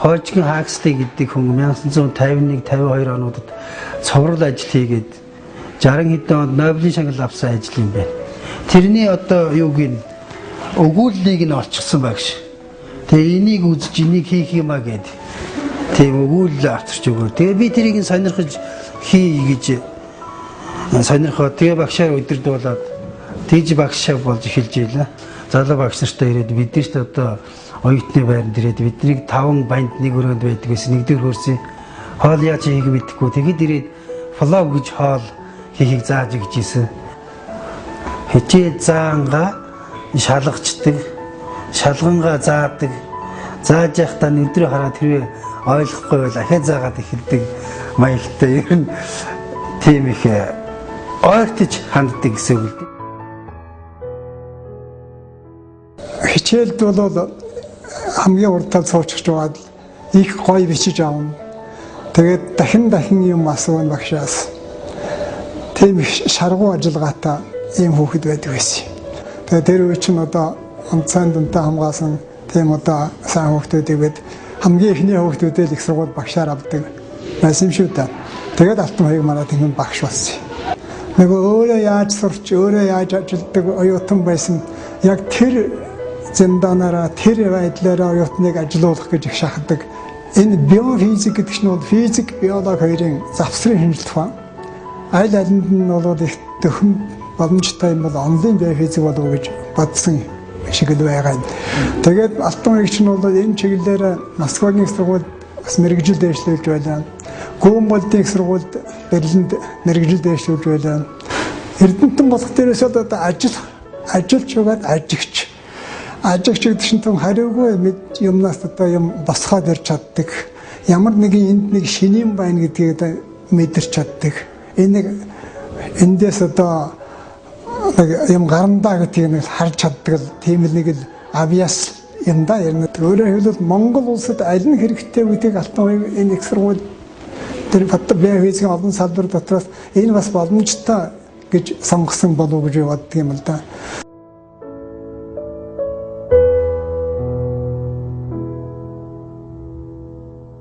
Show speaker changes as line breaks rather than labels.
Хойчгийн Хакслey гэдэг хүн 1951-52 онуудад цоврал ажил хийгээд 60 хэдэн онд Нобелийн шагнал авсан ажил юм байна. Тэрний одоо юуг нь өгүүллийг нь олчихсан багш. Тэгээ энийг үзэж энийг хийх юмаа гэд. Тийм өгүүлэл авчирч өгөө. Тэгээ би тэрийг сонирхож хий гэж сонирхоо. Тэгээ багшаар өдөрдүүлээд тийж багшаа болж эхэлж ийлээ. Залуу багш нартай ирээд бид нарт одоо оюутны байранд ирээд биднийг 5 банд нэг өрөөнд байдаг гэсэн нэгдүгээр хөрсөн хоол яаж хийх мэдэхгүй. Тэгэд ирээд флог гэж хоол хийхийг зааж өгч ийсэн. Хичээл заангаа шалгачдаг, шалгангаа заадаг. Зааж явахдаа өдрөө хараад тэрвээ ойлгохгүй бол ахиад заагаад эхэлдэг маягтай ер нь тийм их ойртож ханддаг гэсэн үг. Хичээлд бол хамгийн урд тал суучих жаад их гоё бичиж авна. Тэгээд дахин юм асуувал багшаас. Тийм их шаргуу ажиллагаатай ийм хүүхэд байдаг байсан. Тэгээд тэр үе чинь одоо онцгой дүнтэй хамгаалсан тийм одоо сайн хүүхдүүдийг бид хамгийн ихний хүүхдүүдээ их сургууль багшаар авдаг байсан юм шүү дээ. Тэгээд алтан хоёрыг манад ингэ багш болсон. Нөгөө өөрөө яаж сурч, өөрөө яаж ажилдаг оюутан байсан. Яг тэр зэнданаараа тэр байдлаараа оюутныг ажилуулах гэж их шахдаг. Энэ биофизик гэдэг чинь бол физик, биологи хоёрын завсрын шинжилт ба. Аль алинд нь бол их төхөн боломжтой юм бол онлайн биофизик болов уу гэж бодсон шиг л байгаа. Тэгээд алтан хоёрыг чинь бол энэ чиглэлээр Москвагийн сургуульд бас мэргэжил дэвшлүүлж байлаа. Гүмболтын сургуульд Берлинд мэргэжил дэвшлүүлж байлаа. Эрдэнтэн болох дээрээс одоо ажилч угаад ажигч. Ажигч гэдэг чинь том хариугүй юмнаас одоо юм босгоод ирж чаддаг. Ямар нэгэн энд нэг шинийн байна гэдгийг мэдэрч чаддаг. Эндээс одоо юм гарандаа гэдгийг нэг харж чаддаг. Тийм л нэг л авиас юм да. Өөрөөр хэлбэл Монгол улсад аль нь хэрэгтэй гэдгийг алтан хоёрын энэ их сургууль тэр биофизикийн олон салбар дотроос энэ бас боломжтой гэж сонгосон болов уу гэж боддог юм л да.